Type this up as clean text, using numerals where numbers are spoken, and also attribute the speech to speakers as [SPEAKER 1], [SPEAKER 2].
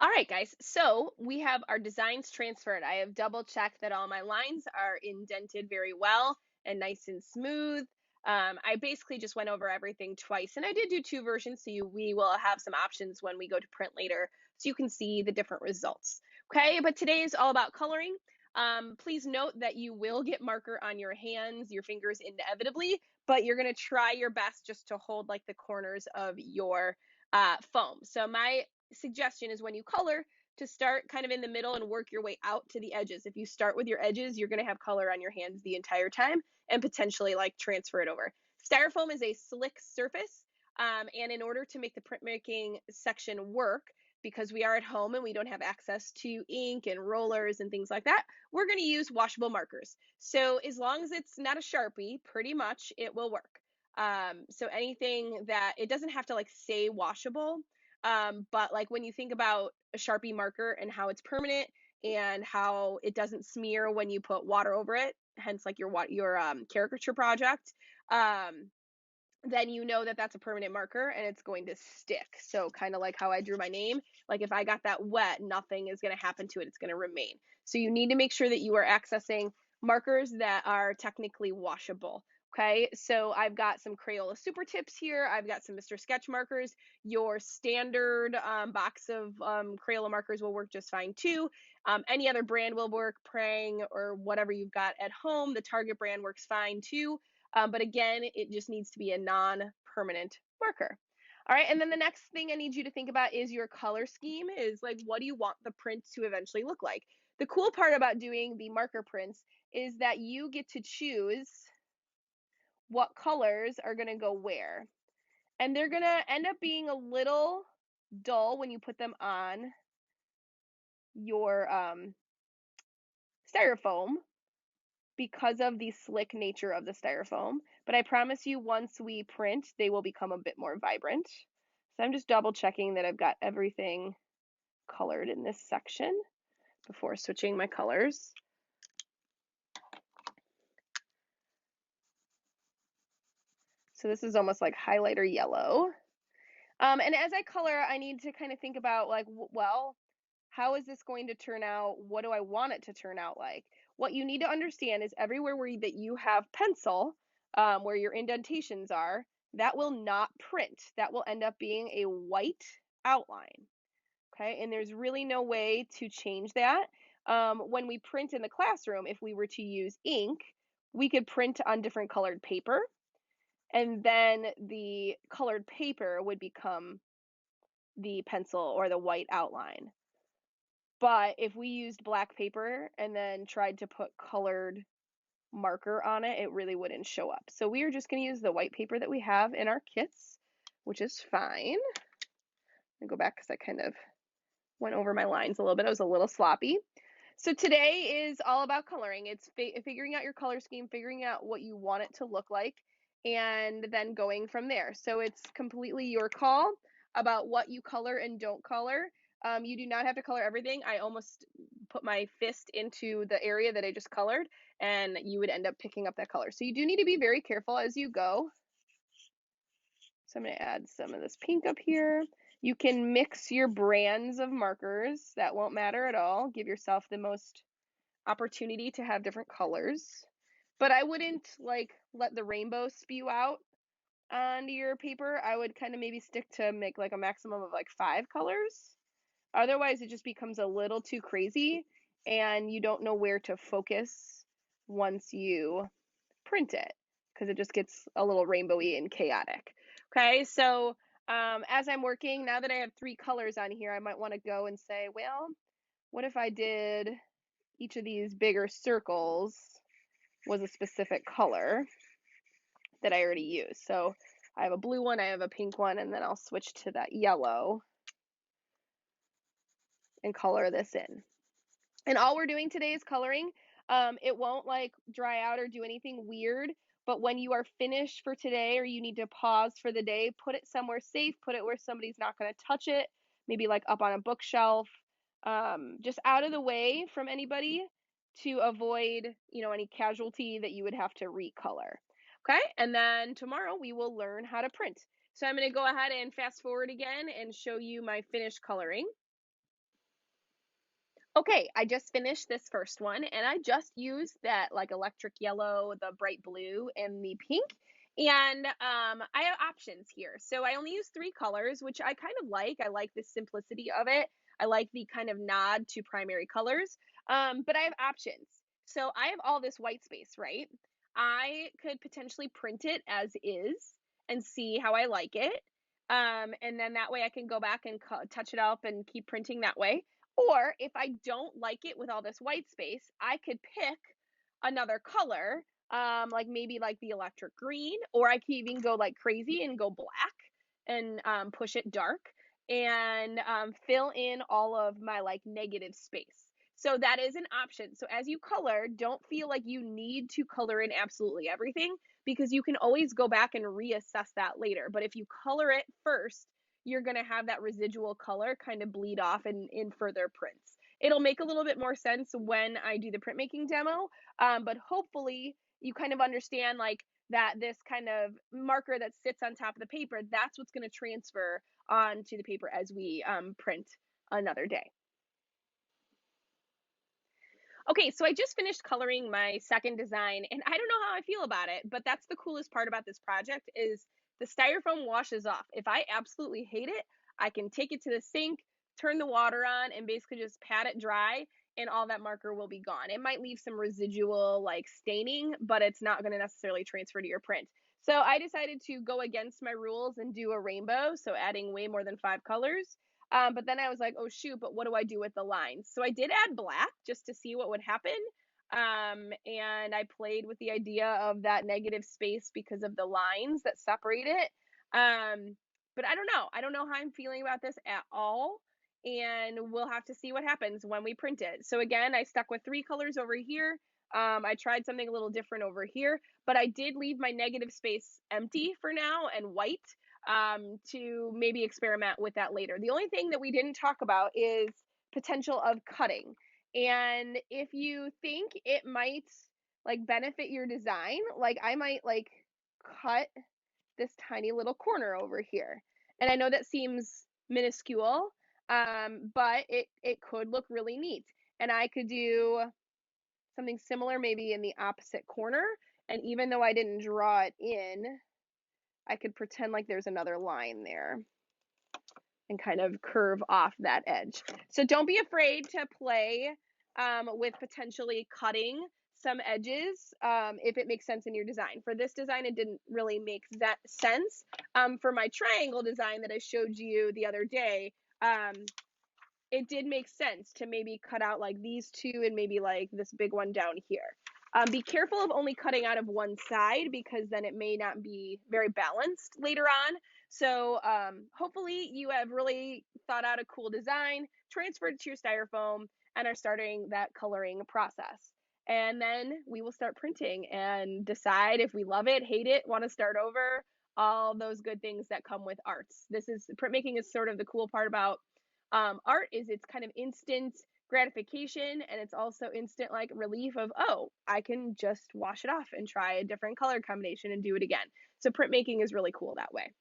[SPEAKER 1] All right, guys, so we have our designs transferred. I have double checked that all my lines are indented very well and nice and smooth. I basically just went over everything twice, and I did do two versions, so we will have some options when we go to print later so you can see the different results. Okay, but today is all about coloring. Please note that you will get marker on your hands, your fingers inevitably, but you're going to try your best just to hold like the corners of your foam. So my suggestion is when you color to start kind of in the middle and work your way out to the edges. If you start with your edges, you're going to have color on your hands the entire time and potentially like transfer it over. Styrofoam is a slick surface, and in order to make the printmaking section work, because we are at home and we don't have access to ink and rollers and things like that, we're going to use washable markers. So as long as it's not a Sharpie, pretty much it will work. So anything that it doesn't have to like say washable, but like when you think about a Sharpie marker and how it's permanent and how it doesn't smear when you put water over it, hence like your caricature project, then you know that that's a permanent marker and it's going to stick. So kind of like how I drew my name, like if I got that wet, nothing is going to happen to it. It's going to remain. So you need to make sure that you are accessing markers that are technically washable. Okay, so I've got some Crayola Super Tips here. I've got some Mr. Sketch markers. Your standard box of Crayola markers will work just fine too. Any other brand will work, Prang or whatever you've got at home. The Target brand works fine too. But again, it just needs to be a non-permanent marker. All right, and then the next thing I need you to think about is your color scheme is like, what do you want the print to eventually look like? The cool part about doing the marker prints is that you get to choose what colors are gonna go where. And they're gonna end up being a little dull when you put them on your styrofoam, because of the slick nature of the styrofoam. But I promise you, once we print, they will become a bit more vibrant. So I'm just double checking that I've got everything colored in this section before switching my colors. So this is almost like highlighter yellow. And as I color, I need to kind of think about like, well, how is this going to turn out? What do I want it to turn out like? What you need to understand is everywhere that you have pencil, where your indentations are, that will not print. That will end up being a white outline. Okay, and there's really no way to change that. When we print in the classroom, if we were to use ink, we could print on different colored paper, and then the colored paper would become the pencil or the white outline. But if we used black paper and then tried to put colored marker on it, it really wouldn't show up. So we are just going to use the white paper that we have in our kits, which is fine. I'll go back because I kind of went over my lines a little bit. I was a little sloppy. So today is all about coloring. It's figuring out your color scheme, figuring out what you want it to look like, and then going from there. So it's completely your call about what you color and don't color. You do not have to color everything. I almost put my fist into the area that I just colored, and you would end up picking up that color. So you do need to be very careful as you go. So I'm going to add some of this pink up here. You can mix your brands of markers. That won't matter at all. Give yourself the most opportunity to have different colors. But I wouldn't like let the rainbow spew out onto your paper. I would kind of maybe stick to make like a maximum of like 5 colors. Otherwise, it just becomes a little too crazy and you don't know where to focus once you print it because it just gets a little rainbowy and chaotic. Okay, so as I'm working, now that I have 3 colors on here, I might want to go and say, well, what if I did each of these bigger circles was a specific color that I already used. So I have a blue one, I have a pink one, and then I'll switch to that yellow and color this in. And all we're doing today is coloring. It won't like dry out or do anything weird, but when you are finished for today or you need to pause for the day, put it somewhere safe, put it where somebody's not going to touch it, maybe like up on a bookshelf, just out of the way from anybody to avoid, any casualty that you would have to recolor. Okay, and then tomorrow we will learn how to print. So I'm going to go ahead and fast forward again and show you my finished coloring. Okay, I just finished this first one and I just used that like electric yellow, the bright blue, and the pink. And I have options here. So I only use three colors, which I kind of like. I like the simplicity of it. I like the kind of nod to primary colors. But I have options. So I have all this white space, right? I could potentially print it as is and see how I like it. And then that way I can go back and touch it up and keep printing that way. Or if I don't like it with all this white space, I could pick another color, like maybe like the electric green, or I could even go like crazy and go black and push it dark and fill in all of my like negative space. So that is an option. So as you color, don't feel like you need to color in absolutely everything because you can always go back and reassess that later. But if you color it first, you're going to have that residual color kind of bleed off in further prints. It'll make a little bit more sense when I do the printmaking demo, but hopefully you kind of understand like that this kind of marker that sits on top of the paper, that's what's going to transfer onto the paper as we print another day. Okay, so I just finished coloring my second design and I don't know how I feel about it, but that's the coolest part about this project is the styrofoam washes off. If I absolutely hate it, I can take it to the sink, turn the water on, and basically just pat it dry and all that marker will be gone. It might leave some residual like staining, but it's not going to necessarily transfer to your print. So I decided to go against my rules and do a rainbow, so adding way more than 5 colors. But then I was like, oh shoot, but what do I do with the lines? So I did add black just to see what would happen. And I played with the idea of that negative space because of the lines that separate it. But I don't know. I don't know how I'm feeling about this at all. And we'll have to see what happens when we print it. So again, I stuck with 3 colors over here. I tried something a little different over here, but I did leave my negative space empty for now and white to maybe experiment with that later. The only thing that we didn't talk about is potential of cutting. And if you think it might like benefit your design, like I might like cut this tiny little corner over here. And I know that seems minuscule, but it could look really neat. And I could do something similar maybe in the opposite corner. And even though I didn't draw it in, I could pretend like there's another line there and kind of curve off that edge. So don't be afraid to play with potentially cutting some edges if it makes sense in your design. For this design, it didn't really make that sense. For my triangle design that I showed you the other day, it did make sense to maybe cut out like these two and maybe like this big one down here. Be careful of only cutting out of one side because then it may not be very balanced later on. So hopefully you have really thought out a cool design, transferred it to your styrofoam, and are starting that coloring process. And then we will start printing and decide if we love it, hate it, want to start over, all those good things that come with arts. Printmaking is sort of the cool part about art is it's kind of instant gratification and it's also instant like relief of, oh, I can just wash it off and try a different color combination and do it again. So printmaking is really cool that way.